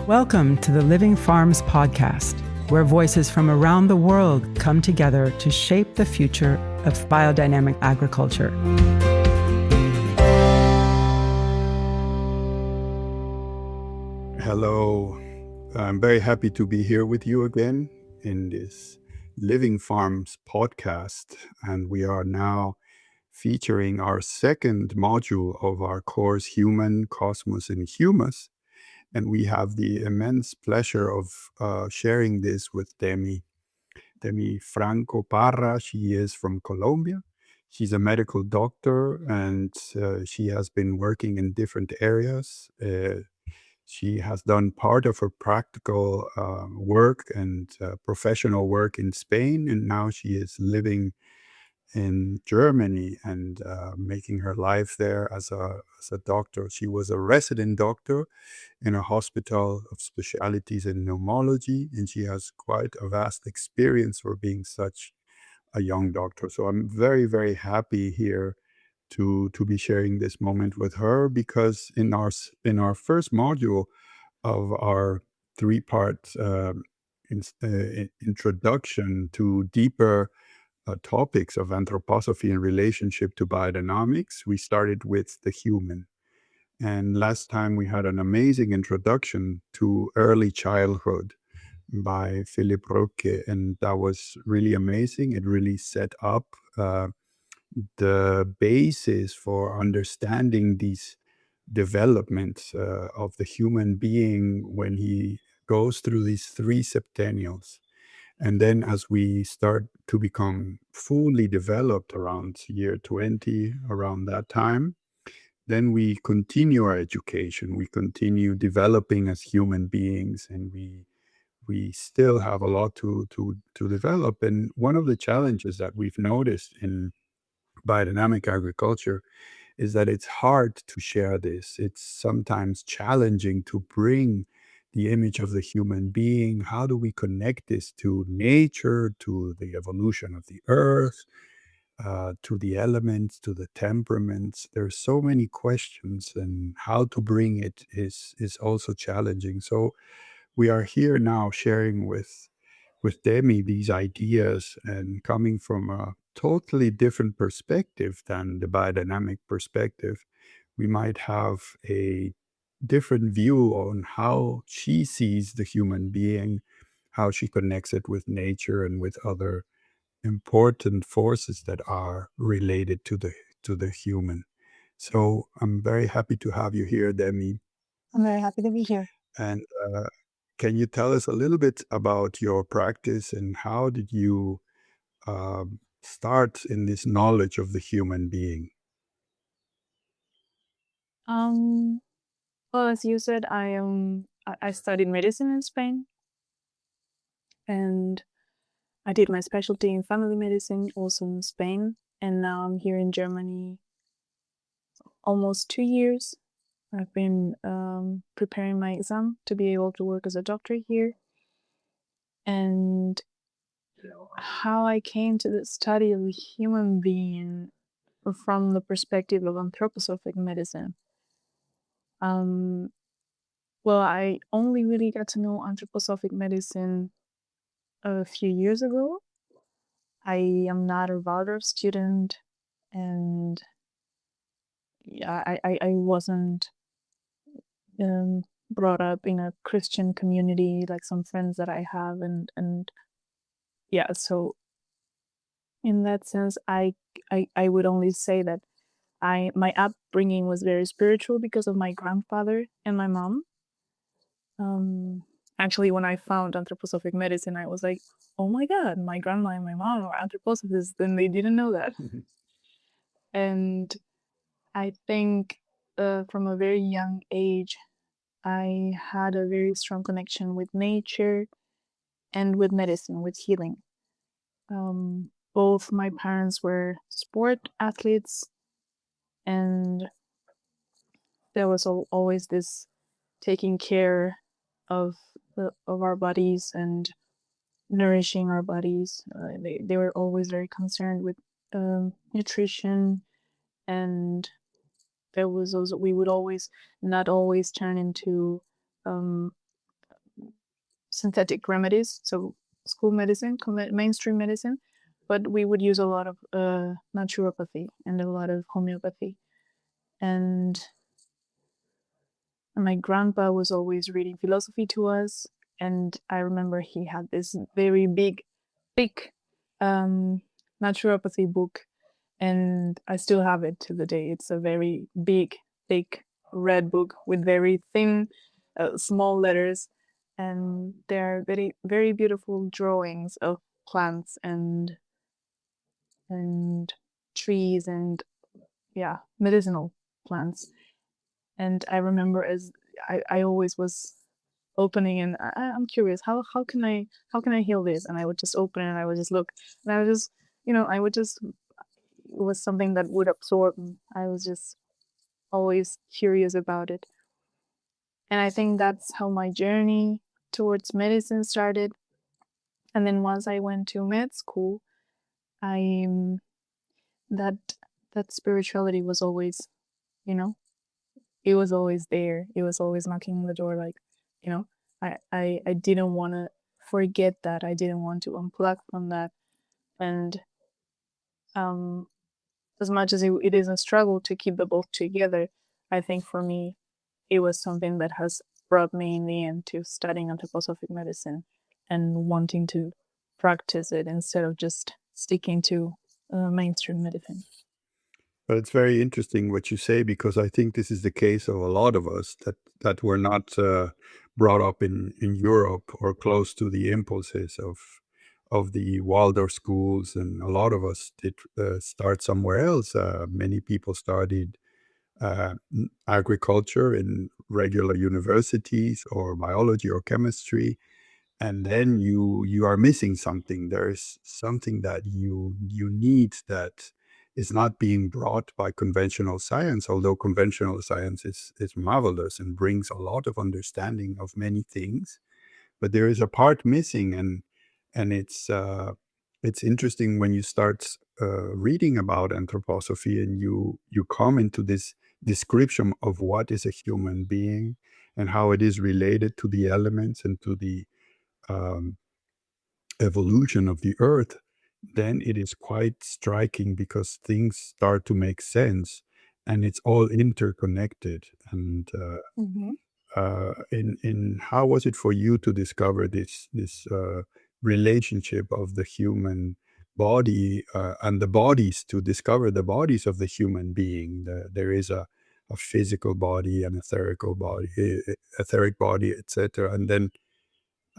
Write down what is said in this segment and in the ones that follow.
Welcome to the Living Farms podcast, where voices from around the world come together to shape the future of biodynamic agriculture. Hello, I'm very happy to be here with you again in this Living Farms podcast, and we are now featuring our second module of our course, Human, Cosmos, and Humus. And we have the immense pleasure of sharing this with Demi Franco Parra. She is from Colombia. She's a medical doctor, and she has been working in different areas. She has done part of her practical work and professional work in Spain, and now she is living in Germany and making her life there as a doctor. She was a resident doctor in a hospital of specialties in pneumology, and she has quite a vast experience for being such a young doctor. So I'm very, very happy here to be sharing this moment with her, because in our first module of our three-part introduction to deeper topics of anthroposophy in relationship to biodynamics, we started with the human. And last time we had an amazing introduction to early childhood by Philip Roque, and that was really amazing. It really set up the basis for understanding these developments of the human being when he goes through these three septennials. And then as we start to become fully developed around year 20, around that time, then we continue our education. We continue developing as human beings, and we still have a lot to develop. And one of the challenges that we've noticed in biodynamic agriculture is that it's hard to share this. It's sometimes challenging to bring the image of the human being. How do we connect this to nature, to the evolution of the earth, to the elements, to the temperaments? There's so many questions, and how to bring it is also challenging. So we are here now sharing with Demi these ideas, and coming from a totally different perspective than the biodynamic perspective. We might have a different view on how she sees the human being, how she connects it with nature and with other important forces that are related to the human. So I'm very happy to have you here, Demi. I'm very happy to be here. And can you tell us a little bit about your practice, and how did you start in this knowledge of the human being? Well, as you said, I studied medicine in Spain, and I did my specialty in family medicine also in Spain, and now I'm here in Germany almost 2 years. I've been preparing my exam to be able to work as a doctor here. And how I came to the study of the human being from the perspective of anthroposophic medicine. Well, I only really got to know anthroposophic medicine a few years ago. I am not a Waldorf student, and I wasn't brought up in a Christian community like some friends that I have, and yeah, so in that sense, I would only say that my upbringing was very spiritual because of my grandfather and my mom. Actually, when I found anthroposophic medicine, I was like, oh my God, my grandma and my mom are anthroposophists, and they didn't know that. And I think from a very young age, I had a very strong connection with nature and with medicine, with healing. Both my parents were sport athletes, and there was always this taking care of our bodies and nourishing our bodies. They were always very concerned with nutrition, and there was also, we would always not always turn into synthetic remedies, so school medicine, mainstream medicine, but we would use a lot of naturopathy and a lot of homeopathy. And my grandpa was always reading philosophy to us, and I remember he had this very big naturopathy book, and I still have it to the day. It's a very big, thick red book with very thin, small letters, and there are very, very beautiful drawings of plants and trees and medicinal plants. And I remember as I always was opening, and I'm curious, how can I heal this? And I would just open it and I would just look, and I would just I would just, it was something that would absorb me. I was just always curious about it. And I think that's how my journey towards medicine started. And then once I went to med school, I that spirituality was always, it was always there. It was always knocking on the door, like, I didn't want to forget that. I didn't want to unplug from that. And as much as it is a struggle to keep the both together, I think for me, it was something that has brought me in the end to studying anthroposophic medicine and wanting to practice it instead of just sticking to mainstream medicine. But it's very interesting what you say, because I think this is the case of a lot of us that were not brought up in Europe or close to the impulses of the Waldorf schools, and a lot of us did start somewhere else. Many people studied agriculture in regular universities, or biology or chemistry, and then you are missing something. There's something that you need that is not being brought by conventional science, although conventional science is marvelous and brings a lot of understanding of many things. But there is a part missing, and it's interesting when you start reading about anthroposophy, and you come into this description of what is a human being and how it is related to the elements and to the um, evolution of the earth. Then it is quite striking, because things start to make sense, and it's all interconnected. And Mm-hmm. in how was it for you to discover this relationship of the human body and the bodies, to discover the bodies of the human being? There is a physical body, an etheric body, etc. And then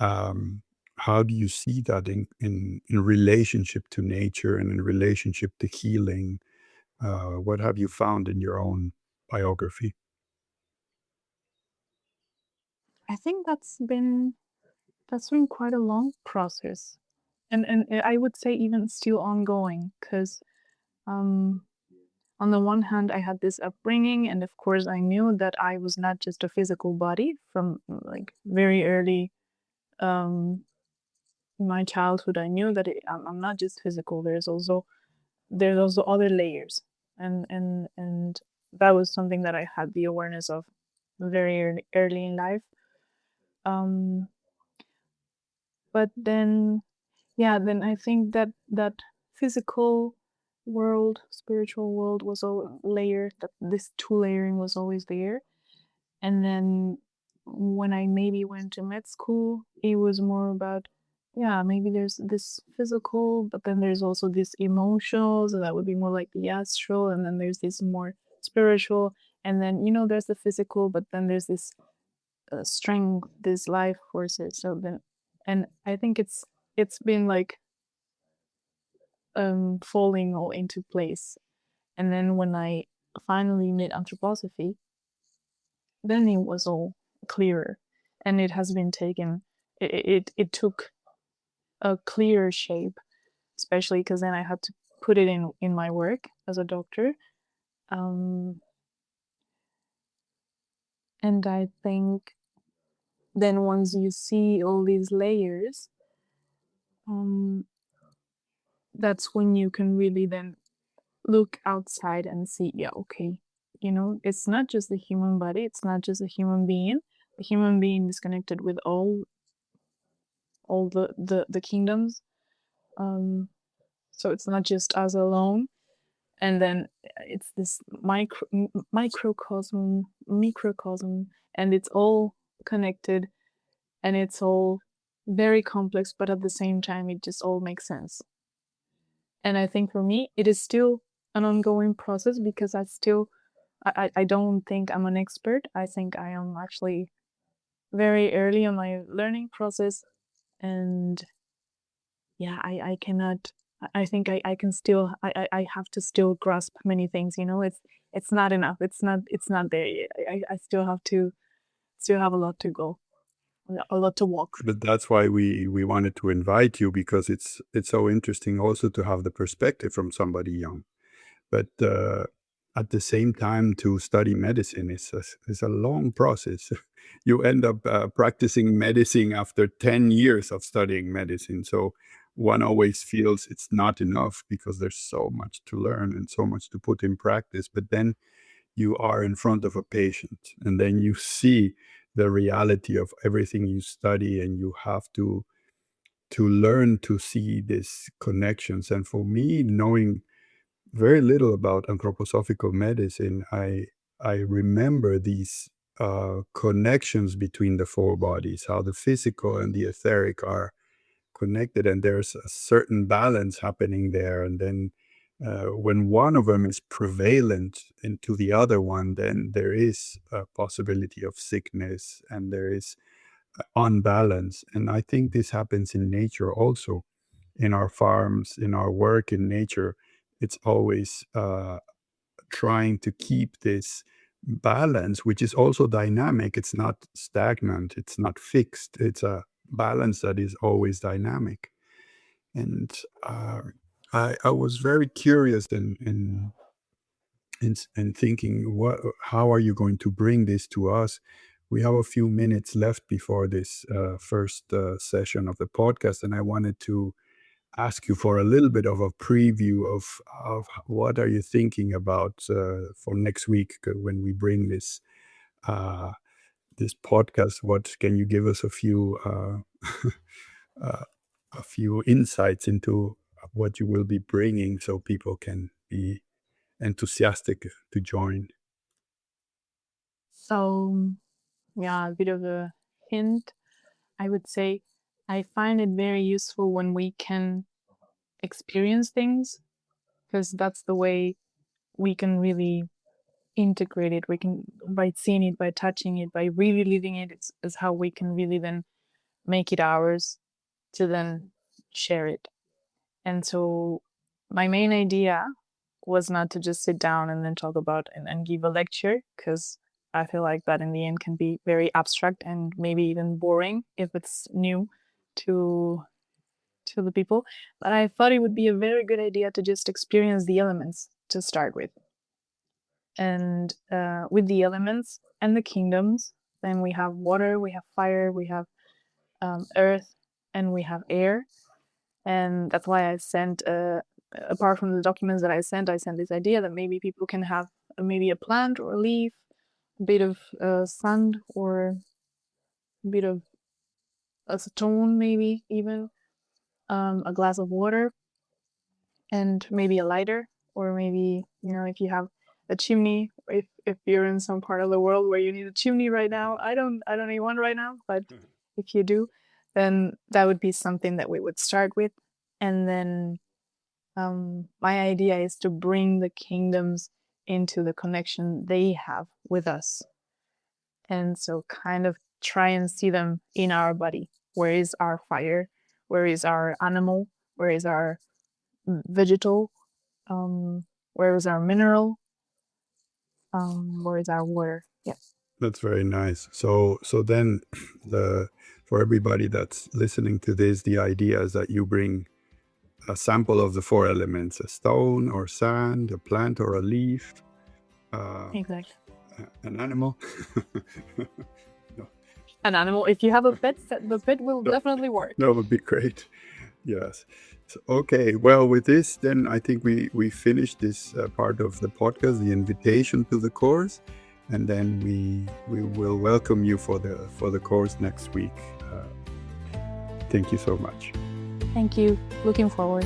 um, how do you see that in relationship to nature and in relationship to healing? What have you found in your own biography? I think that's been quite a long process, and I would say even still ongoing, because on the one hand, I had this upbringing, and of course, I knew that I was not just a physical body from like very early in my childhood. I knew that I'm not just physical. There's also other layers, and that was something that I had the awareness of very early in life. Um, but then, then I think that physical world, spiritual world was a layer, that this two layering was always there. And then when I maybe went to med school, it was more about, maybe there's this physical, but then there's also this emotional, so that would be more like the astral, and then there's this more spiritual, and then there's the physical, but then there's this strength, this life forces. So then, and I think it's been like falling all into place. And then when I finally met anthroposophy, then it was all clearer, and it has been taken. It took a clearer shape, especially because then I had to put it in my work as a doctor. And I think then once you see all these layers, that's when you can really then look outside and see, okay, it's not just the human body, it's not just a human being. The human being is connected with all all the kingdoms. So it's not just us alone. And then it's this microcosm, and it's all connected, and it's all very complex, but at the same time, it just all makes sense. And I think for me, it is still an ongoing process, because I don't think I'm an expert. I think I am actually very early on my learning process, and yeah, I cannot. I think I can still. I have to still grasp many things. It's not enough. It's not there yet. I still have a lot to go, a lot to walk. But that's why we wanted to invite you, because it's so interesting also to have the perspective from somebody young. But at the same time, to study medicine is a long process. You end up practicing medicine after 10 years of studying medicine. So one always feels it's not enough, because there's so much to learn and so much to put in practice. But then you are in front of a patient, and then you see the reality of everything you study, and you have to learn to see these connections. And for me, knowing very little about anthroposophical medicine, I remember these connections between the four bodies, how the physical and the etheric are connected, and there's a certain balance happening there. And then when one of them is prevalent into the other one, then there is a possibility of sickness, and there is unbalance. And I think this happens in nature also, in our farms, in our work in nature. It's always trying to keep this balance, which is also dynamic. It's not stagnant, it's not fixed. It's a balance that is always dynamic. And I was very curious in thinking, how are you going to bring this to us? We have a few minutes left before this first session of the podcast, and I wanted to ask you for a little bit of a preview of what are you thinking about for next week when we bring this this podcast. What can you give us a few a few insights into what you will be bringing, so people can be enthusiastic to join? So yeah, a bit of a hint. I would say I find it very useful when we can experience things, because that's the way we can really integrate it. We can, by seeing it, by touching it, by really living it, is how we can really then make it ours to then share it. And so my main idea was not to just sit down and then talk about and give a lecture, because I feel like that in the end can be very abstract and maybe even boring if it's new to the people. But I thought it would be a very good idea to just experience the elements to start with. And with the elements and the kingdoms, then we have water, we have fire, we have earth, and we have air. And that's why I sent, apart from the documents that I sent this idea that maybe people can have maybe a plant or a leaf, a bit of sand, or a bit of a stone, maybe even a glass of water, and maybe a lighter, or maybe, if you have a chimney, if you're in some part of the world where you need a chimney right now. I don't need one right now, but if you do, then that would be something that we would start with. And then my idea is to bring the kingdoms into the connection they have with us, and so kind of try and see them in our body. Where is our fire? Where is our animal? Where is our vegetal? Where is our mineral? Where is our water? Yeah. That's very nice. So then for everybody that's listening to this, the idea is that you bring a sample of the four elements: a stone or sand, a plant or a leaf, Exactly. an animal. No. An animal. If you have a pet, the pet will definitely work. That would be great. Yes. So, okay. Well, with this, then I think we finished this part of the podcast, the invitation to the course, and then we will welcome you for the course next week. Thank you so much. Thank you. Looking forward.